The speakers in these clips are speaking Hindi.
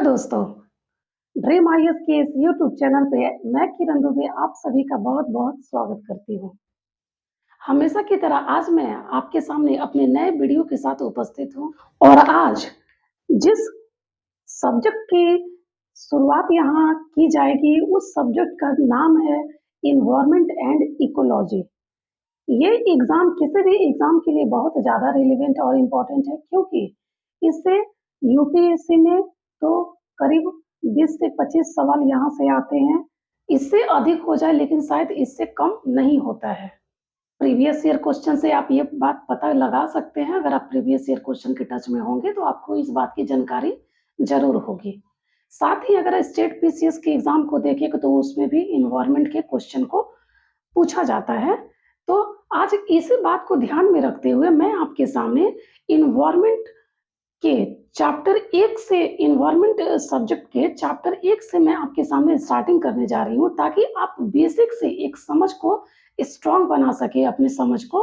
दोस्तों, ड्रीम आईएएस के इस यूट्यूब चैनल पे मैं किरण दुबे आप सभी का बहुत-बहुत स्वागत करती हूँ। हमेशा की तरह आज मैं आपके सामने अपने नए वीडियो के साथ उपस्थित हूँ और आज जिस सब्जेक्ट की शुरुआत यहाँ की जाएगी उस सब्जेक्ट का नाम है एनवायरनमेंट एंड इकोलॉजी। ये एग्ज़ाम किसी भी एग्ज़ाम के लिए बहुत ज़्यादा रिलेवेंट और इम्पोर्टेंट है क्योंकि इससे यूपीएससी में तो करीब 20 से 25 सवाल यहाँ से आते हैं। इससे अधिक हो जाए लेकिन शायद इससे कम नहीं होता है। प्रीवियस ईयर क्वेश्चन से आप ये बात पता लगा सकते हैं, अगर आप प्रीवियस ईयर क्वेश्चन के टच में होंगे तो आपको इस बात की जानकारी ज़रूर होगी। साथ ही अगर स्टेट पीसीएस के एग्ज़ाम को देखें तो उसमें भी एनवायरनमेंट के क्वेश्चन को पूछा जाता है। तो आज इसी बात को ध्यान में रखते हुए मैं आपके सामने एनवायरनमेंट के चैप्टर 1 से एनवायरनमेंट सब्जेक्ट के चैप्टर 1 से मैं आपके सामने स्टार्टिंग करने जा रही हूँ ताकि आप बेसिक से एक समझ को स्ट्रॉन्ग बना सके अपनी समझ को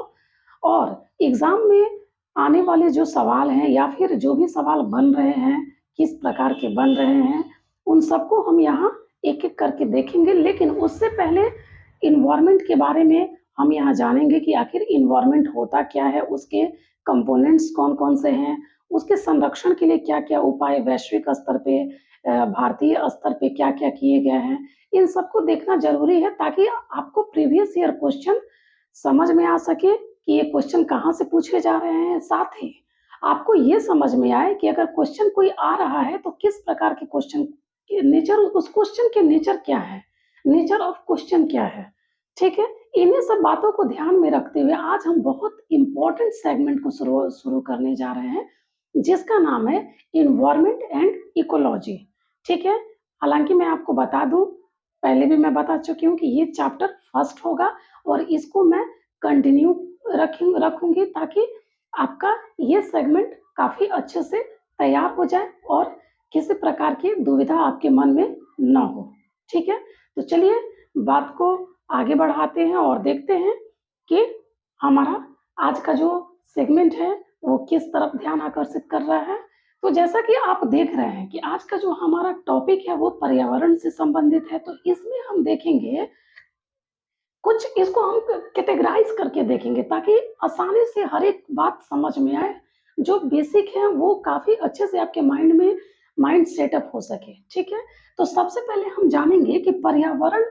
और एग्ज़ाम में आने वाले जो सवाल हैं या फिर जो भी सवाल बन रहे हैं, किस प्रकार के बन रहे हैं, उन सबको हम यहाँ एक-एक करके देखेंगे। लेकिन उससे पहले एनवायरनमेंट के बारे में हम यहाँ जानेंगे कि आखिर एनवायरनमेंट होता क्या है, उसके कंपोनेंट्स कौन-कौन से हैं, उसके संरक्षण के लिए क्या-क्या उपाय वैश्विक स्तर पे भारतीय स्तर पे क्या-क्या किए गए हैं, इन सबको देखना ज़रूरी है ताकि आपको प्रीवियस ईयर क्वेश्चन समझ में आ सके कि ये क्वेश्चन कहाँ से पूछे जा रहे हैं। साथ ही आपको ये समझ में आए कि अगर क्वेश्चन कोई आ रहा है तो किस प्रकार के क्वेश्चन के नेचर उस क्वेश्चन के नेचर क्या है, नेचर ऑफ क्वेश्चन क्या है, ठीक है? इन्हीं सब बातों को ध्यान में रखते हुए आज हम बहुत इम्पोर्टेंट सेगमेंट को शुरू करने जा रहे हैं, जिसका नाम है एनवायरनमेंट एंड इकोलॉजी, ठीक है? हालाँकि मैं आपको बता दूँ, पहले भी मैं बता चुकी हूँ कि ये चैप्टर फर्स्ट होगा और इसको मैं कंटिन्यू रखूँगी ताकि आपका ये सेगमेंट काफ़ी अच्छे से तैयार हो जाए और किसी प्रकार की दुविधा आपके मन में ना हो, ठीक है? तो चलिए बात को आगे बढ़ाते हैं और देखते हैं कि हमारा आज का जो सेगमेंट है वो किस तरफ ध्यान आकर्षित कर रहा है। तो जैसा कि आप देख रहे हैं कि आज का जो हमारा टॉपिक है वो पर्यावरण से संबंधित है, तो इसमें हम देखेंगे कुछ इसको हम कैटेगराइज़ करके देखेंगे ताकि आसानी से हर एक बात समझ में आए। जो बेसिक है वो काफ़ी अच्छे से आपके माइंड सेटअप हो सके, ठीक है? तो सबसे पहले हम जानेंगे कि पर्यावरण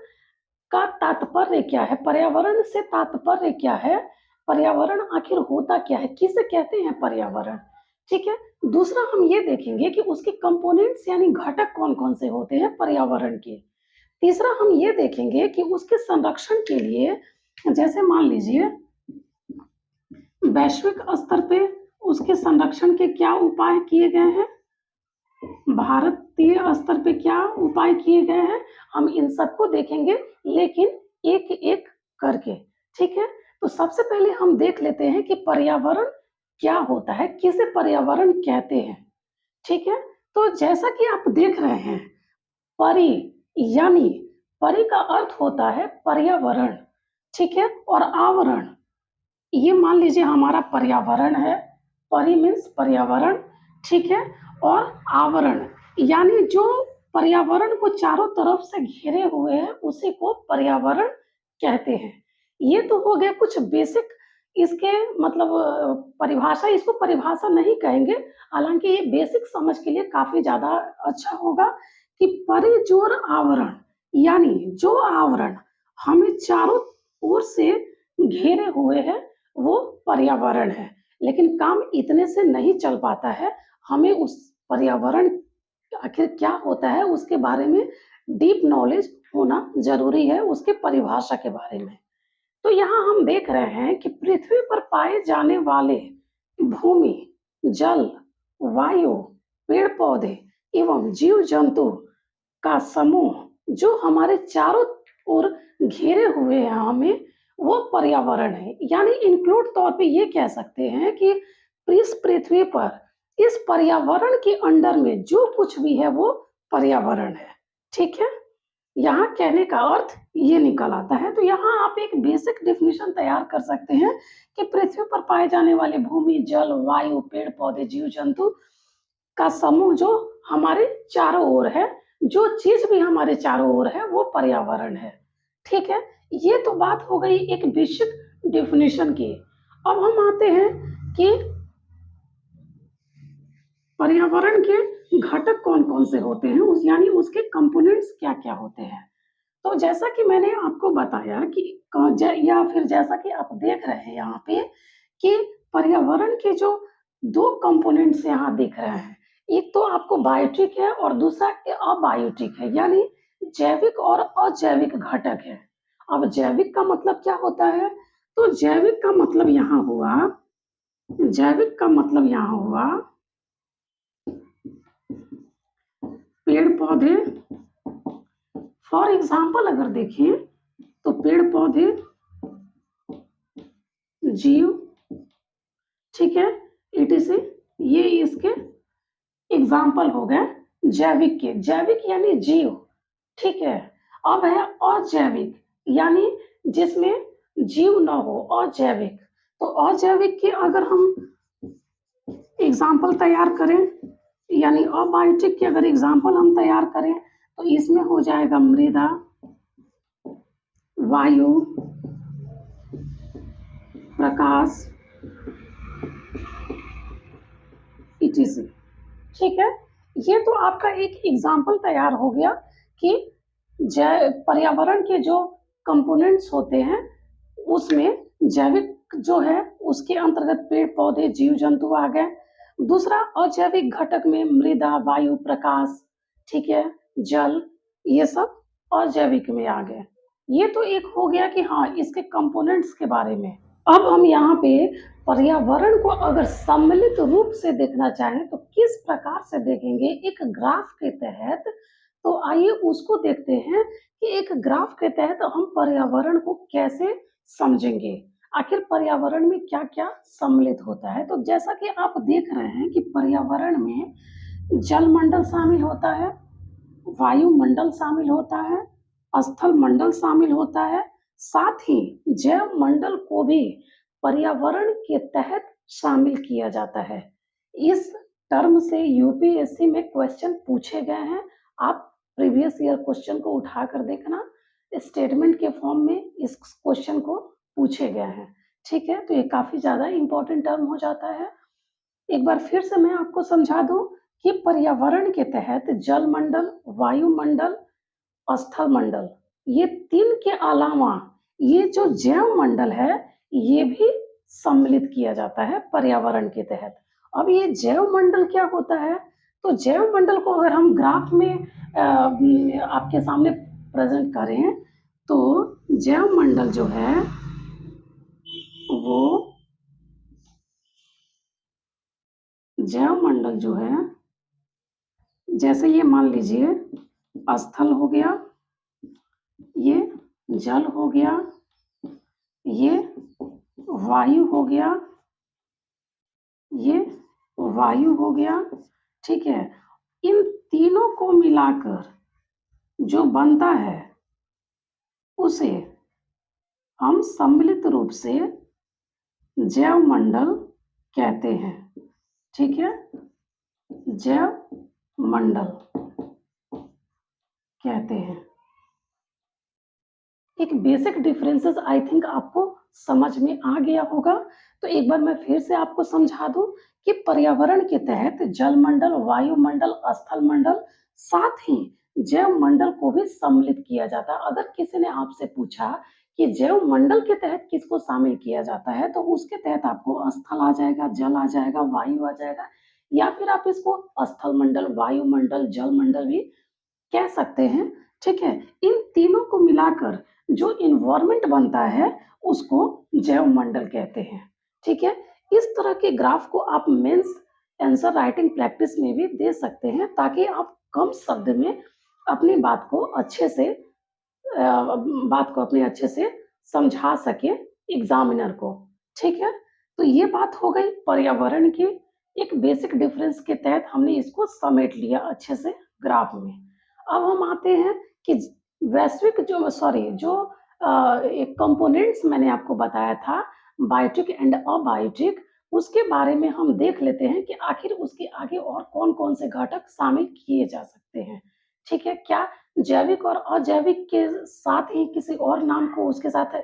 का तात्पर्य क्या है? पर्यावरण से तात्पर्य क्या है? पर्यावरण आखिर होता क्या है? किसे कहते हैं पर्यावरण? ठीक है? दूसरा हम ये देखेंगे कि उसके कंपोनेंट्स यानी घटक कौन-कौन से होते हैं पर्यावरण के। तीसरा हम ये देखेंगे कि उसके संरक्षण के लिए जैसे मान लीजिए वैश्विक स्तर पे उसके संरक्षण के क्या उपाय किए गए हैं? भारतीय स्तर पे क्या उपाय किए गए हैं, हम इन सबको देखेंगे लेकिन एक-एक करके, ठीक है? तो सबसे पहले हम देख लेते हैं कि पर्यावरण क्या होता है, किसे पर्यावरण कहते हैं, ठीक है? तो जैसा कि आप देख रहे हैं, परि यानी परि का अर्थ होता है पर्यावरण, ठीक है? और आवरण, ये मान लीजिए हमारा पर्यावरण है, परि मीन्स पर्यावरण, ठीक है? और आवरण यानी जो पर्यावरण को चारों तरफ से घेरे हुए है उसी को पर्यावरण कहते हैं। ये तो हो गए कुछ बेसिक इसके मतलब परिभाषा, इसको परिभाषा नहीं कहेंगे, हालाँकि ये बेसिक समझ के लिए काफ़ी ज़्यादा अच्छा होगा कि परिजोर आवरण यानी जो आवरण हमें चारों ओर से घेरे हुए है वो पर्यावरण है। लेकिन काम इतने से नहीं चल पाता है, हमें उस पर्यावरण आखिर क्या होता है उसके बारे में डीप नॉलेज होना ज़रूरी है, उसके परिभाषा के बारे में। तो यहाँ हम देख रहे हैं कि पृथ्वी पर पाए जाने वाले भूमि, जल, वायु, पेड़-पौधे एवं जीव-जंतु का समूह जो हमारे चारों ओर घेरे हुए हैं हमें, वो पर्यावरण है। यानी इंक्लूड तौर पे ये कह सकते हैं कि इस पृथ्वी पर इस पर्यावरण के अंडर में जो कुछ भी है वो पर्यावरण है, ठीक है? यहाँ कहने का अर्थ ये निकल आता है। तो यहाँ आप एक बेसिक डेफिनिशन तैयार कर सकते हैं कि पृथ्वी पर पाए जाने वाले भूमि, जल, वायु, पेड़-पौधे, जीव-जंतु का समूह जो हमारे चारों ओर है, जो चीज़ भी हमारे चारों ओर है वो पर्यावरण है, ठीक है? ये तो बात हो गई एक बेसिक डेफिनेशन की। अब हम आते हैं कि पर्यावरण के घटक कौन-कौन से होते हैं, उस यानी उसके कंपोनेंट्स क्या-क्या होते हैं। तो जैसा कि मैंने आपको बताया कि क ज या फिर जैसा कि आप देख रहे हैं यहाँ पे कि पर्यावरण के जो 2 कंपोनेंट्स यहाँ दिख रहे हैं। एक तो आपको बायोटिक है और दूसरा अबायोटिक है, यानी जैविक और अजैविक घटक है। अब जैविक का मतलब क्या होता है? तो जैविक का मतलब यहाँ हुआ पेड़-पौधे। फॉर एग्ज़ाम्पल अगर देखें तो पेड़-पौधे, जीव, ठीक है? ईटीसी ये इसके एग्ज़ाम्पल हो गए जैविक के। जैविक यानी जीव, ठीक है? अब है अजैविक यानी जिसमें जीव ना हो, अजैविक। तो अजैविक के अगर हम एग्ज़ाम्पल तैयार करें यानी अबायोटिक के अगर एग्ज़ाम्पल हम तैयार करें तो इसमें हो जाएगा मृदा, वायु, प्रकाश, ईटीसी, ठीक है? ये तो आपका एक एग्ज़ाम्पल तैयार हो गया कि पर्यावरण के जो कंपोनेंट्स होते हैं, उसमें जैविक जो है, उसके अंतर्गत पेड़-पौधे, जीव-जंतु आ गए। दूसरा अजैविक घटक में मृदा, वायु, प्रकाश, ठीक है? जल, ये सब अजैविक में आ गए। ये तो एक हो गया कि हाँ, इसके कंपोनेंट्स के बारे में। अब हम यहाँ पे पर्यावरण को अगर सम्मिलित रूप से देखना चाहें तो किस प्रकार से देखेंगे एक ग्राफ के तहत, तो आइए उसको देखते हैं कि एक ग्राफ के तहत हम पर्यावरण को कैसे समझेंगे। आखिर पर्यावरण में क्या-क्या सम्मिलित होता है। तो जैसा कि आप देख रहे हैं कि पर्यावरण में जलमंडल शामिल होता है, वायुमंडल शामिल होता है, स्थल मंडल शामिल होता है, साथ ही जैव मंडल को भी पर्यावरण के तहत शामिल किया जाता है। इस टर्म से यूपीएससी में क्वेश्चन पूछे गए हैं। आप प्रीवियस ईयर क्वेश्चन को उठाकर देखना, स्टेटमेंट के फॉर्म में इस क्वेश्चन को पूछे गए हैं। ठीक है, तो ये काफ़ी ज़्यादा इम्पोर्टेंट टर्म हो जाता है। एक बार फिर से मैं आपको समझा दूँ कि पर्यावरण के तहत जलमंडल, वायुमंडल, स्थल मंडल, ये 3 के अलावा ये जो जैव मंडल है, ये भी सम्मिलित किया जाता है पर्यावरण के तहत। अब ये जैव मंडल क्या होता है? तो जैव मंडल को अगर हम ग्राफ में आपके सामने प्रेज़ेंट करें, तो जैव मंडल जो है, वो जैव मंडल जो है, जैसे ये मान लीजिए स्थल हो गया, ये जल हो गया, ये वायु हो गया, ये वायु हो गया, ठीक है? इन तीनों को मिलाकर जो बनता है, उसे हम सम्मिलित रूप से जैव मंडल कहते हैं, ठीक है? जैव मंडल कहते हैं। एक बेसिक डिफरेंसेस आई थिंक आपको समझ में आ गया होगा। तो एक बार मैं फिर से आपको समझा दूं कि पर्यावरण के तहत जलमंडल, वायुमंडल, स्थल मंडल, साथ ही जैव मंडल को भी सम्मिलित किया जाता है। अगर किसी ने आपसे पूछा कि जैव मंडल के तहत किसको शामिल किया जाता है, तो उसके तहत आपको स्थल आ जाएगा, जल आ जाएगा, वायु आ जाएगा, या फिर आप इसको स्थल मंडल, वायुमंडल, जल मंडल भी कह सकते हैं, ठीक है? इन तीनों को मिलाकर जो एनवायरनमेंट बनता है, उसको जैव मंडल कहते हैं, ठीक है? इस तरह के ग्राफ को आप मेंस आंसर राइटिंग प्रैक्टिस में भी दे सकते हैं, ताकि आप कम शब्द में अपनी बात को अपने अच्छे से समझा सकें एग्जामिनर को, ठीक है? तो ये बात हो गई पर्यावरण की। एक बेसिक डिफरेंस के तहत हमने इसको समेट लिया अच्छे से ग्राफ में। अब हम आते हैं कि वैश्विक जो एक कंपोनेंट्स मैंने आपको बताया था बायोटिक एंड अबायोटिक, उसके बारे में हम देख लेते हैं कि आखिर उसके आगे और कौन-कौन से घटक शामिल किए जा सकते हैं। ठीक है? क्या जैविक और अजैविक के साथ ही किसी और नाम को उसके साथ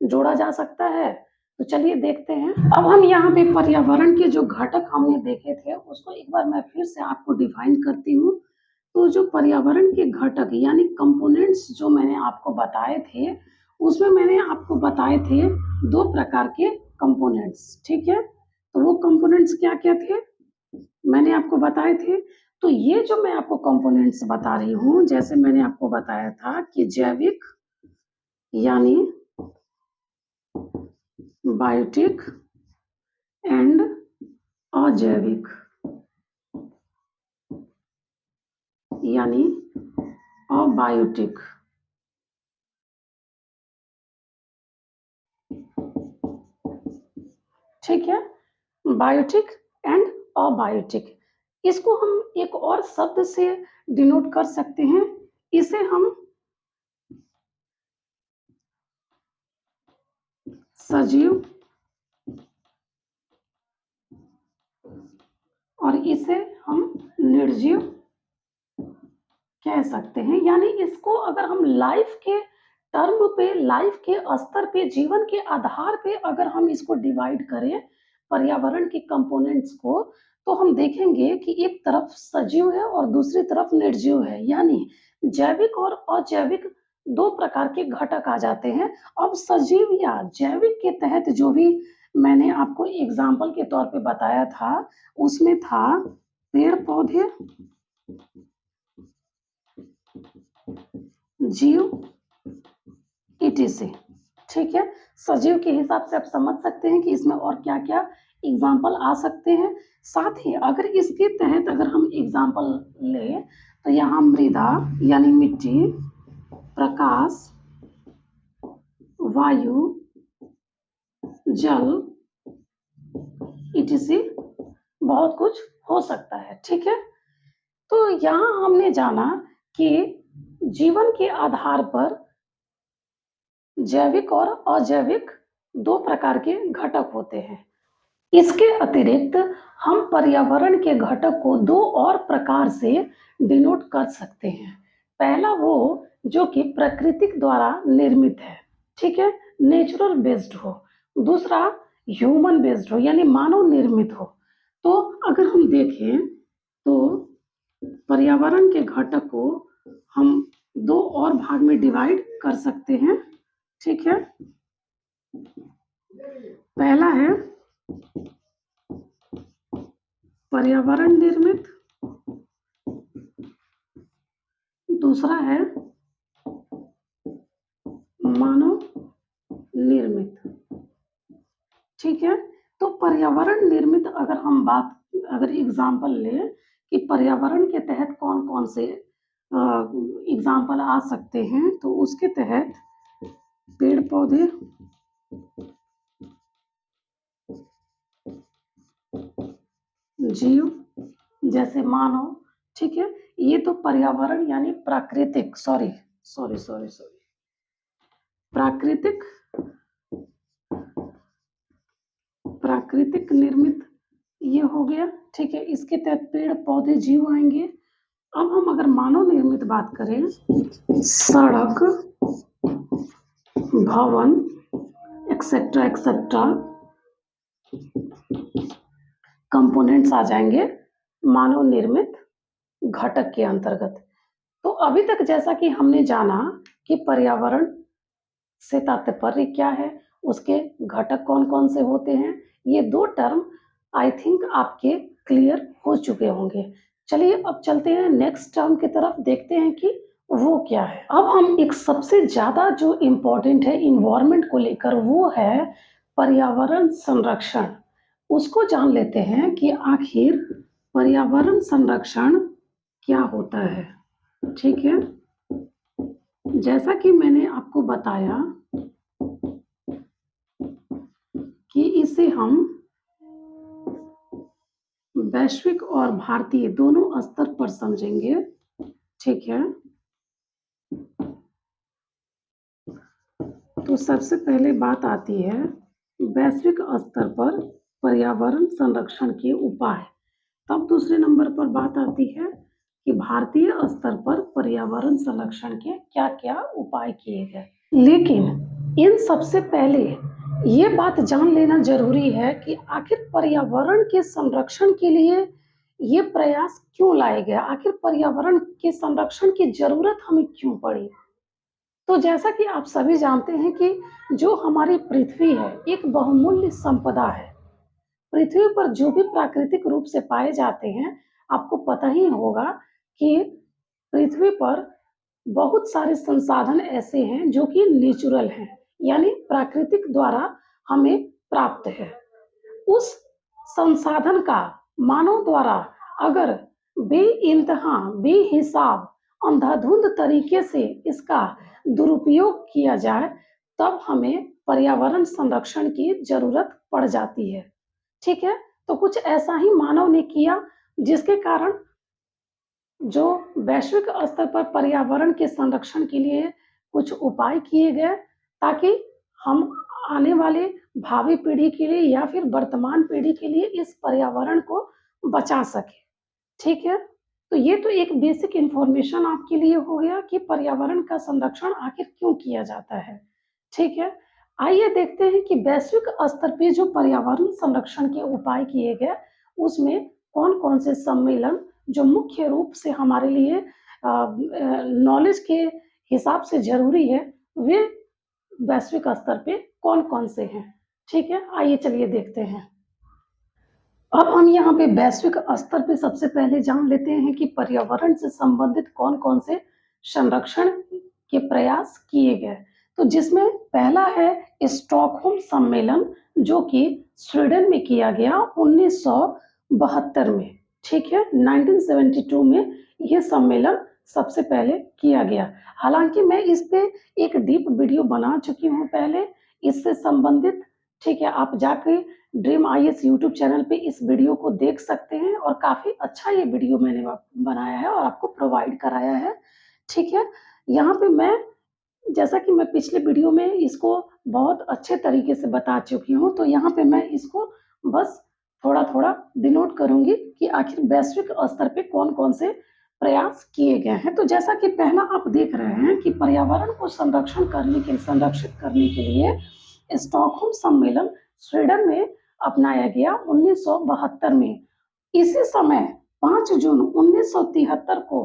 जोड़ा जा सकता है? तो चलिए देखते हैं। अब हम यहाँ पे पर्यावरण के जो घटक हमने देखे थे, उसको एक बार मैं फिर से आपको डिफाइन करती हूँ। तो जो पर्यावरण के घटक यानी कंपोनेंट्स जो मैंने आपको बताए थे, उसमें मैंने आपको बताए थे 2 प्रकार के कंपोनेंट्स, ठीक है? तो वो कंपोनेंट्स क्या-क्या थे? मैंने आपको बताए थे। तो ये जो मैं आपको कंपोनेंट्स बता रही हूँ, जैसे मैंने आपको बताया था कि जैविक यानी बायोटिक एंड अजैविक यानी अबायोटिक। ठीक है? Biotic and abiotic. इसको हम एक और शब्द से डिनोट कर सकते हैं। इसे हम सजीव और इसे हम निर्जीव कह सकते हैं। यानी इसको अगर हम लाइफ के टर्म पे, लाइफ के स्तर पे, जीवन के आधार पे अगर हम इसको डिवाइड करें पर्यावरण के कंपोनेंट्स को, तो हम देखेंगे कि एक तरफ सजीव है और दूसरी तरफ निर्जीव है। यानी जैविक और अजैविक 2 प्रकार के घटक आ जाते हैं। अब सजीव या जैविक के तहत जो भी मैंने आपको एग्जाम्पल के तौर पे बताया था, उसमें था पेड़-पौधे, जीव, ईटीसी। ठीक है? सजीव के हिसाब से आप समझ सकते हैं कि इसमें और क्या-क्या एग्जाम्पल आ सकते हैं। साथ ही अगर इसके तहत अगर हम एग्जाम्पल लें, तो यहाँ मृदा यानी मिट्टी, प्रकाश, वायु, जल, ईटीसी बहुत कुछ हो सकता है। ठीक है? तो यहाँ हमने जाना कि जीवन के आधार पर जैविक और अजैविक 2 प्रकार के घटक होते हैं। इसके अतिरिक्त हम पर्यावरण के घटक को 2 और प्रकार से डिनोट कर सकते हैं। पहला वो जो कि प्राकृतिक द्वारा निर्मित है, ठीक है? नेचुरल बेस्ड हो। दूसरा ह्यूमन बेस्ड हो यानी मानव निर्मित हो। तो अगर हम देखें तो पर्यावरण के घटक को हम 2 और भाग में डिवाइड कर सकते हैं, ठीक है? पहला है पर्यावरण निर्मित, दूसरा है मानव निर्मित। ठीक है? तो पर्यावरण निर्मित अगर हम बात अगर एग्जाम्पल लें कि पर्यावरण के तहत कौन-कौन से एग्जाम्पल आ सकते हैं, तो उसके तहत पेड़-पौधे, जीव जैसे मानव, ठीक है? ये तो पर्यावरण यानी प्राकृतिक प्राकृतिक प्राकृतिक निर्मित ये हो गया, ठीक है? इसके तहत पेड़-पौधे, जीव आएँगे। अब हम अगर मानव निर्मित बात करें, सड़क, भवन, एक्सेट्रा एक्सेट्रा कंपोनेंट्स आ जाएँगे मानव निर्मित घटक के अंतर्गत। तो अभी तक जैसा कि हमने जाना कि पर्यावरण से तात्पर्य क्या है, उसके घटक कौन-कौन से होते हैं, ये 2 टर्म आई थिंक आपके क्लियर हो चुके होंगे। चलिए अब चलते हैं नेक्स्ट टर्म की तरफ, देखते हैं कि वो क्या है। अब हम एक सबसे ज़्यादा जो इम्पोर्टेंट है एनवायरनमेंट को लेकर, वो है पर्यावरण संरक्षण। उसको जान लेते हैं कि आखिर पर्यावरण संरक्षण क्या होता है, ठीक है? जैसा कि मैंने आपको बताया कि इसे हम वैश्विक और भारतीय दोनों स्तर पर समझेंगे, ठीक है? तो सबसे पहले बात आती है वैश्विक स्तर पर पर्यावरण संरक्षण के उपाय। तब दूसरे नंबर पर बात आती है कि भारतीय स्तर पर पर्यावरण संरक्षण के क्या-क्या उपाय किए गए। लेकिन इन सबसे पहले ये बात जान लेना ज़रूरी है कि आखिर पर्यावरण के संरक्षण के लिए ये प्रयास क्यों लाए गए? आखिर पर्यावरण के संरक्षण की ज़रूरत हमें क्यों पड़ी? तो जैसा कि आप सभी जानते हैं कि जो हमारी पृथ्वी है, एक बहुमूल्य संपदा है। पृथ्वी पर जो भी प्राकृतिक रूप से पाए जाते हैं, आपको पता ही होगा कि पृथ्वी पर बहुत सारे संसाधन ऐसे हैं जो कि नेचुरल हैं, यानी प्राकृतिक द्वारा हमें प्राप्त है। उस संसाधन का मानव द्वारा अगर बेइंतहा, बेहिसाब, अंधाधुंध तरीके से इसका दुरुपयोग किया जाए, तब हमें पर्यावरण संरक्षण की ज़रूरत पड़ जाती है। ठीक है? तो कुछ ऐसा ही मानव ने किया जिसके कारण जो वैश्विक स्तर पर पर्यावरण के संरक्षण के लिए कुछ उपाय किए गए ताकि हम आने वाले भावी पीढ़ी के लिए या फिर वर्तमान पीढ़ी के लिए इस पर्यावरण को बचा सकें। ठीक है? तो ये तो एक बेसिक इन्फॉर्मेशन आपके लिए हो गया कि पर्यावरण का संरक्षण आखिर क्यों किया जाता है। ठीक है? आइए देखते हैं कि वैश्विक स्तर पे जो पर्यावरण संरक्षण के उपाय किए गए, उसमें कौन-कौन से सम्मेलन जो मुख्य रूप से हमारे लिए नॉलेज के हिसाब से ज़रूरी है, वे वैश्विक स्तर पे कौन-कौन से हैं। ठीक है? आइए चलिए देखते हैं। अब हम यहाँ पे वैश्विक स्तर पे सबसे पहले जान लेते हैं कि पर्यावरण से संबंधित कौन-कौन से संरक्षण के प्रयास किए गए। तो जिसमें पहला है स्टॉकहोम सम्मेलन जो कि स्वीडन में किया गया 1972 में, ठीक है? 1972 में ये सम्मेलन सबसे पहले किया गया। हालाँकि मैं इस पे एक डीप वीडियो बना चुकी हूँ पहले इससे संबंधित, ठीक है? आप जाके ड्रीम आईएएस यूट्यूब चैनल पे इस वीडियो को देख सकते हैं और काफ़ी अच्छा ये वीडियो मैंने बनाया है और आपको प्रोवाइड कराया है, ठीक है? यहाँ पे मैं जैसा कि मैं पिछले वीडियो में इसको बहुत अच्छे तरीके से बता चुकी हूँ, तो यहाँ पे मैं इसको बस थोड़ा-थोड़ा डिनोट करूँगी कि आखिर वैश्विक स्तर पे कौन-कौन से प्रयास किए गए हैं। तो जैसा कि पहला आप देख रहे हैं कि पर्यावरण को संरक्षित करने के लिए स्टॉकहोम सम्मेलन स्वीडन में अपनाया गया 1972 में। इसी समय 5 जून 1973 को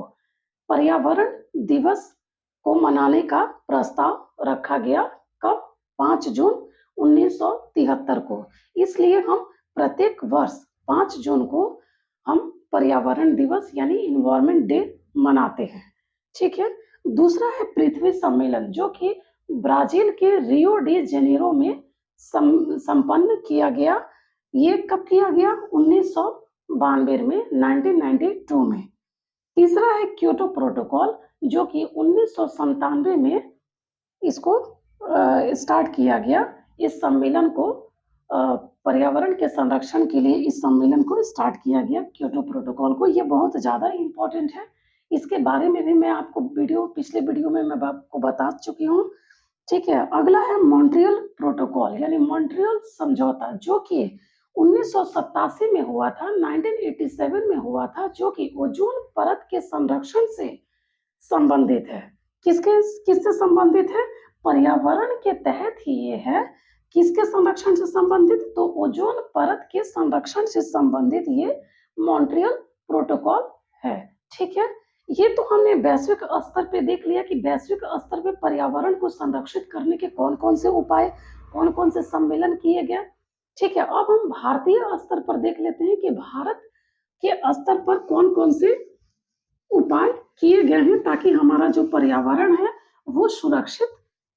पर्यावरण दिवस को मनाने का प्रस्ताव रखा गया। कब? 5 जून 1973 को। इसलिए हम प्रत्येक वर्ष 5 जून को हम पर्यावरण दिवस यानी एनवायरनमेंट डे मनाते हैं। ठीक है? दूसरा है पृथ्वी सम्मेलन जो कि ब्राज़ील के रियो डी जेनेरो में संपन्न किया गया। ये कब किया गया? 1992 में, 1992 में। तीसरा है क्योटो प्रोटोकॉल जो कि 1997 में इसको स्टार्ट किया गया। इस सम्मेलन को पर्यावरण के संरक्षण के लिए इस सम्मेलन को स्टार्ट किया गया क्योटो प्रोटोकॉल को। ये बहुत ज़्यादा इम्पोर्टेंट है। इसके बारे में भी मैं आपको पिछले वीडियो में मैं आपको बता चुकी हूँ। ठीक है? अगला है मॉन्ट्रियल प्रोटोकॉल यानी मॉन्ट्रियल समझौता जो कि 1987 में हुआ था, 1987 में हुआ था, जो कि ओज़ोन परत के संरक्षण से संबंधित है। किससे संबंधित है? पर्यावरण के तहत ही ये है। किसके संरक्षण से संबंधित? तो ओज़ोन परत के संरक्षण से संबंधित ये मॉन्ट्रियल प्रोटोकॉल है। ठीक है? ये तो हमने वैश्विक स्तर पे देख लिया कि वैश्विक स्तर पे पर्यावरण को संरक्षित करने के कौन-कौन से उपाय, कौन-कौन से सम्मेलन किए गए। ठीक है? अब हम भारतीय स्तर पर देख लेते हैं कि भारत के स्तर पर कौन-कौन से उपाय किए गए हैं ताकि हमारा जो पर्यावरण है वो सुरक्षित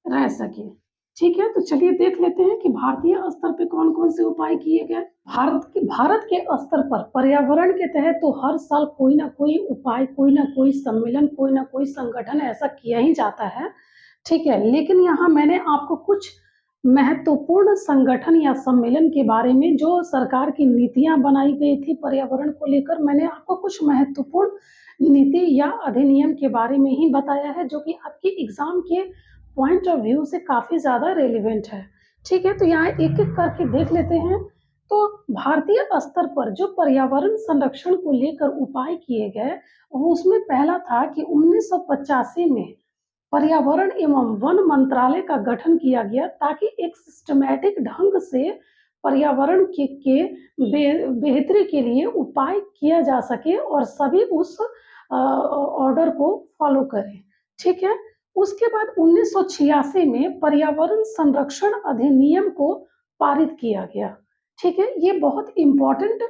रह सके। ठीक है? तो चलिए देख लेते हैं कि भारतीय स्तर पे कौन-कौन से उपाय किए गए। भारत के स्तर पर पर्यावरण के तहत तो हर साल कोई ना कोई उपाय, कोई ना कोई सम्मेलन, कोई ना कोई संगठन ऐसा किया ही जाता है। ठीक है? लेकिन यहाँ मैंने आपको कुछ महत्वपूर्ण संगठन या सम्मेलन के बारे में जो सरकार की नीतियाँ बनाई गई थी पर्यावरण को लेकर, मैंने आपको कुछ महत्वपूर्ण नीति या अधिनियम के बारे में ही बताया है जो कि आपके एग्ज़ाम के पॉइंट ऑफ व्यू से काफ़ी ज़्यादा रेलेवेंट है। ठीक है? तो यहाँ एक-एक करके देख लेते हैं। तो भारतीय स्तर पर जो पर्यावरण संरक्षण को लेकर उपाय किए गए, वो उसमें पहला था कि 1985 में पर्यावरण एवं वन मंत्रालय का गठन किया गया ताकि एक सिस्टमैटिक ढंग से पर्यावरण के बेहतरी के लिए उपाय किया जा सके और सभी उस ऑर्डर को फॉलो करें, ठीक है? उसके बाद 1986 में पर्यावरण संरक्षण अधिनियम को पारित किया गया, ठीक है? ये बहुत इम्पोर्टेंट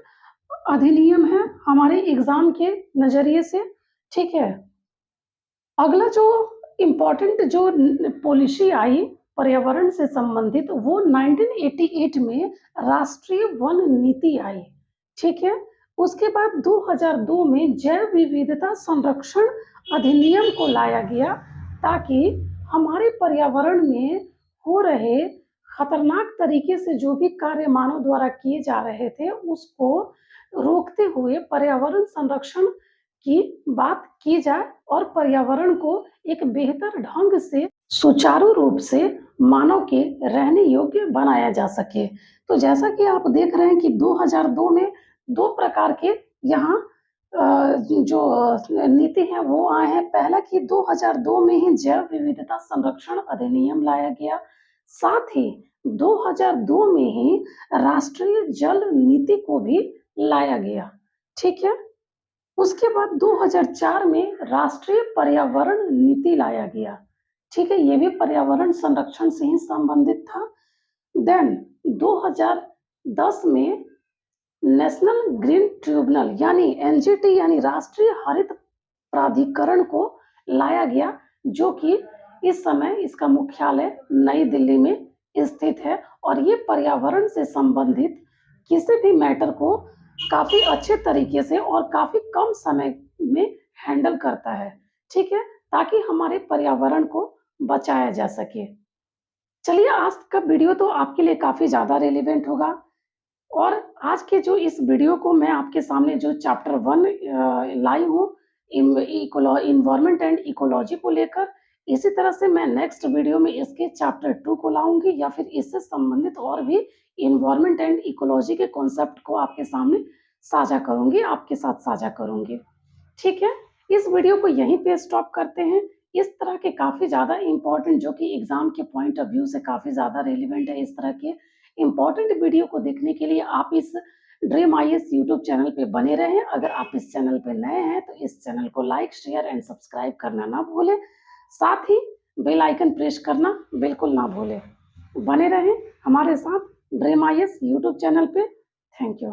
अधिनियम है हमारे एग्जाम के नज़रिए से, ठीक है? अगला जो इम्पोर्टेंट जो पॉलिसी आई पर्यावरण से संबंधित वो 1988 में राष्ट्रीय वन नीति आई, ठीक है? उसके बाद 2002 में जैव विविधता संरक्षण अधिनियम को लाया गया ताकि हमारे पर्यावरण में हो रहे खतरनाक तरीके से जो भी कार्य मानव द्वारा किए जा रहे थे उसको रोकते हुए पर्यावरण संरक्षण की बात की जाए और पर्यावरण को एक बेहतर ढंग से सुचारू रूप से मानव के रहने योग्य बनाया जा सके। तो जैसा कि आप देख रहे हैं कि 2002 में 2 प्रकार के यहाँ जो नीति है वो आए हैं। पहला कि 2002 में ही जैव विविधता संरक्षण अधिनियम लाया गया, साथ ही 2002 में ही राष्ट्रीय जल नीति को भी लाया गया, ठीक है? उसके बाद 2004 में राष्ट्रीय पर्यावरण नीति लाया गया, ठीक है? ये भी पर्यावरण संरक्षण से ही संबंधित था। देन 2010 में नेशनल ग्रीन ट्रिब्यूनल यानी एनजीटी यानी राष्ट्रीय हरित प्राधिकरण को लाया गया, जो कि इस समय इसका मुख्यालय नई दिल्ली में स्थित है और ये पर्यावरण से संबंधित किसी भी मैटर को काफ़ी अच्छे तरीके से और काफ़ी कम समय में हैंडल करता है, ठीक है? ताकि हमारे पर्यावरण को बचाया जा सके। चलिए आज का वीडियो तो आपके लिए काफ़ी ज़्यादा रिलेवेंट होगा और आज के जो इस वीडियो को मैं आपके सामने जो चैप्टर 1 लाई हूँ इन्वायरमेंट एंड इकोलॉजी को लेकर, इसी तरह से मैं नेक्स्ट वीडियो में इसके चैप्टर 2 को लाऊंगी या फिर इससे संबंधित और भी इन्वायरमेंट एंड इकोलॉजी के कॉन्सेप्ट को आपके सामने साझा करूंगी, आपके साथ साझा करूंगी, ठीक है? इस वीडियो को यहीं पे स्टॉप करते हैं। इस तरह के काफ़ी ज़्यादा इम्पोर्टेंट जो कि एग्जाम के पॉइंट ऑफ व्यू से काफ़ी ज़्यादा रिलेवेंट है, इस तरह के इम्पोर्टेंट वीडियो को देखने के लिए आप इस ड्रीम आईएएस यूट्यूब चैनल पे बने रहें। अगर आप इस चैनल पे नए हैं तो इस चैनल को लाइक, शेयर एंड सब्सक्राइब करना ना भूलें, साथ ही बेल आइकन प्रेस करना बिल्कुल ना भूलें। बने रहें हमारे साथ ड्रीम आईएएस यूट्यूब चैनल पे। Thank you.